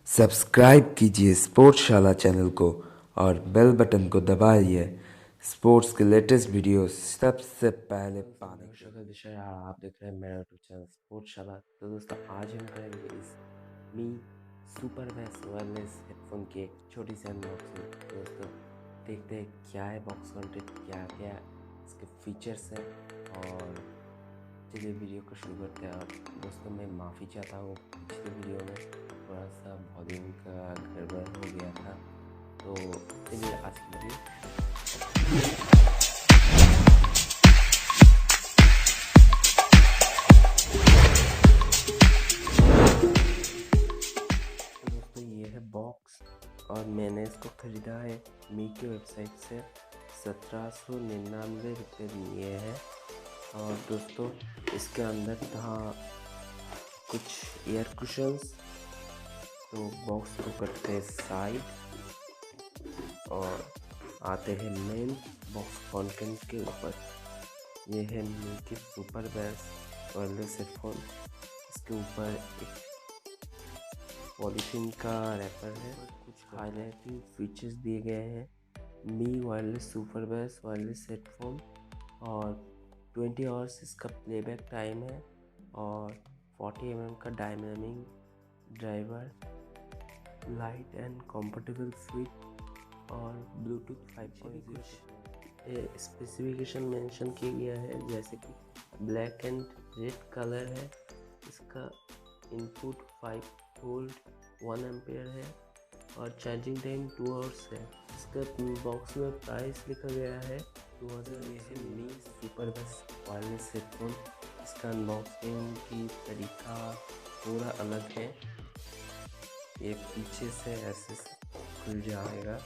Subscribe कीजिए sports शाला channel को और बेल बटन को दबाइए स्पोर्ट्स के लेटेस्ट वीडियो सबसे पहले पाने के लिए। विषय आप देख रहे हैं मेरा यूट्यूब चैनल स्पोर्ट्स शाला। तो दोस्तों आज हम करेंगे इस मी सुपर बेस वायरलेस हेडफोन की एक छोटी सी अनबॉक्सिंग। दोस्तों देखते हैं क्या है बॉक्स कंटेंट, क्या क्या इसके फीचर्स हैं, और चलिए वीडियो को शुरू करते हैं। और दोस्तों मैं माफ़ी चाहता हूँ, पिछले वीडियो में थोड़ा सा वॉल्यूम का गड़बड़ हो गया था। तो चलिए आज की वीडियो ये है बॉक्स, और मैंने इसको ख़रीदा है मी की वेबसाइट से। 1799 रुपये दिए हैं। और दोस्तों इसके अंदर था कुछ एयर कुशन्स। तो बॉक्स को करते हैं साइड और आते हैं मेन बॉक्स कंटेंट के ऊपर। ये है मी की सुपर बेस वायरलेस हेडफोन। इसके ऊपर एक पॉलीथीन का रैपर है, कुछ हाईलाइटिंग फीचर्स दिए गए हैं। Mi wireless super bass wireless headphone, और 20 आवर्स इसका प्लेबैक टाइम है, और 40 mm का dynamic driver, light and comfortable fit, और ब्लूटूथ 5.0 स्पेसिफिकेशन मेंशन किया गया है, जैसे कि ब्लैक एंड रेड कलर है। इसका इनपुट 5 वोल्ट 1 एम्पेयर है, और चार्जिंग टाइम 2 आवर्स है। इसका बॉक्स में प्राइस लिखा गया है 2000। ये है मी सुपर बेस वायरलेस हेडफोन। इसका अनबॉक्सिंग की तरीका पूरा अलग है। ये पीछे से ऐसे खुल जाएगा।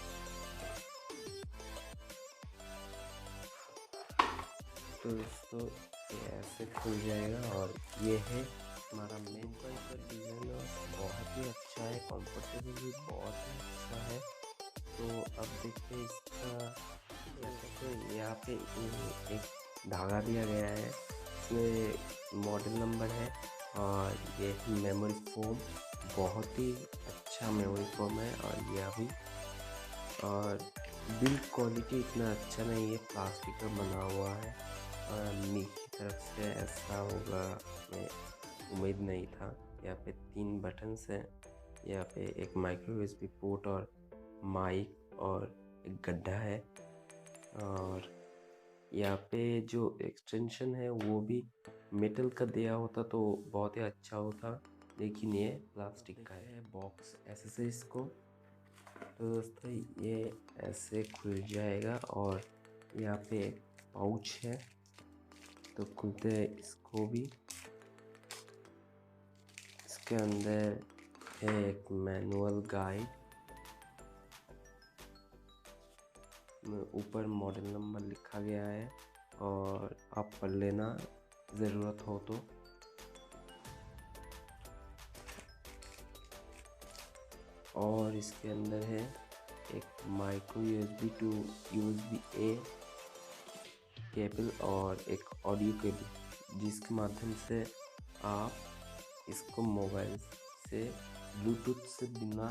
तो दोस्तों ये ऐसे खुल जाएगा, और ये है हमारा मेन का। इसका डिज़ाइन बहुत ही अच्छा है, कंफर्टेबल भी बहुत ही अच्छा है। तो अब देखते हैं इसका। तो यहाँ पे एक धागा दिया गया है, इसमें मॉडल नंबर है, और ये मेमोरी फोम बहुत ही अच्छा मेमोरी फोम है। और यह भी, और बिल्ड क्वालिटी इतना अच्छा नहीं है, प्लास्टिक का बना हुआ है। और मी की तरफ से ऐसा होगा मैं उम्मीद नहीं था। यहाँ पे 3 बटन्स हैं। यहाँ पे एक माइक्रो यूएसबी पोर्ट और माइक, और एक गड्ढा है। और यहाँ पे जो एक्सटेंशन है वो भी मेटल का दिया होता तो बहुत ही अच्छा होता, लेकिन ये प्लास्टिक का है। बॉक्स एसेसरीज को, तो दोस्तों ये ऐसे खुल जाएगा, और यहाँ पे एक पाउच है। तो खुलते हैं इसको भी। इसके अंदर है एक मैनुअल गाइड, ऊपर मॉडल नंबर लिखा गया है, और आप पढ़ लेना ज़रूरत हो तो। और इसके अंदर है एक micro USB to USB A cable, और एक ऑडियो केबल, जिसके माध्यम से आप इसको मोबाइल से ब्लूटूथ से बिना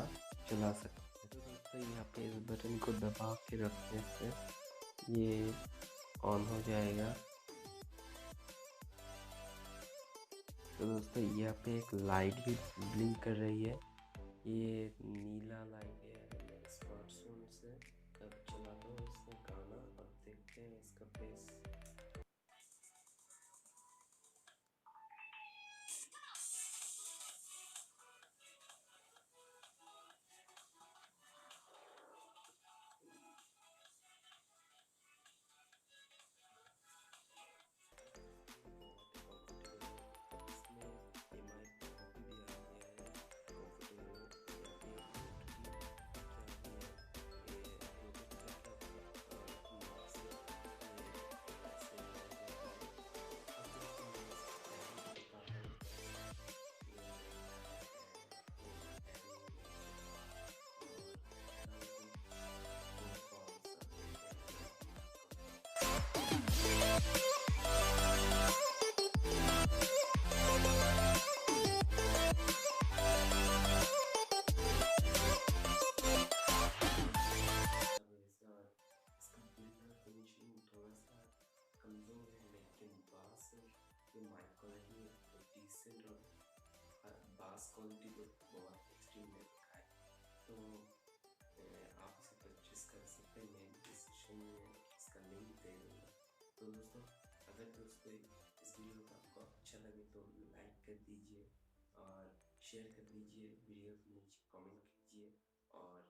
चला सकते हैं। तो दोस्तों यहाँ पे इस बटन को दबा के रखने से ये ऑन हो जाएगा। तो दोस्तों यहाँ पे एक लाइट भी ब्लिंक कर रही है। ये नीला लाइट है। मैं स्मार्टफोन से अब चलाता हूँ इसका गाना, और देखते हैं इसका बेस। इससे जो माइक क्वालिटी है वो डिसेंट और बास क्वालिटी तो बहुत एक्सट्रीम लेवल का है। तो आप इसे परचेस कर सकते हैं, मैं डिस्क्रिप्शन में इसका लिंक दे दूँगा। तो दोस्तों, अगर दोस्तों इस वीडियो को आपको अच्छा लगे तो लाइक कर दीजिए और शेयर कर दीजिए, वीडियो के नीचे कमेंट कीजिए और